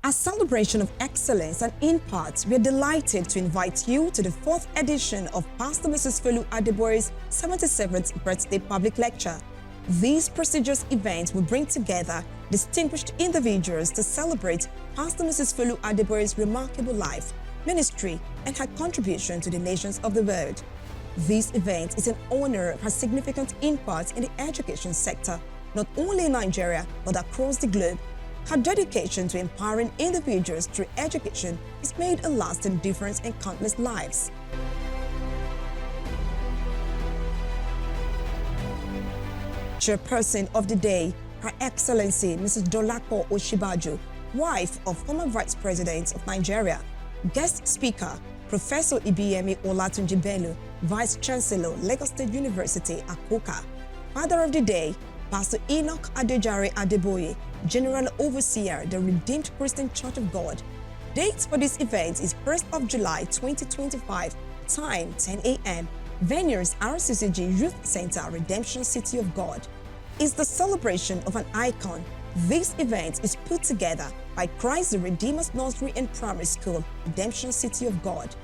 A celebration of excellence and impact, we are delighted to invite you to the 4th edition of Pastor Mrs. Folu Adeboye's 77th birthday public lecture. This prestigious event will bring together distinguished individuals to celebrate Pastor Mrs. Folu Adeboye's remarkable life, ministry, and her contribution to the nations of the world. This event is in honor of her significant impact in the education sector, not only in Nigeria, but across the globe. Her dedication to empowering individuals through education has made a lasting difference in countless lives. Chairperson of the day, Her Excellency Mrs. Dolapo Oshibaju, wife of former Vice President of Nigeria. Guest speaker, Professor Ibiyemi Olatunji Bello, Vice Chancellor, Lagos State University, Akoka. Father of the day, Pastor Enoch Adejare Adeboye, General Overseer, the Redeemed Christian Church of God. Date for this event is 1st of July 2025, time 10 a.m. Venues RCCG Youth Center, Redemption City of God. It's the celebration of an icon. This event is put together by Christ the Redeemer's Nursery and Primary School, Redemption City of God.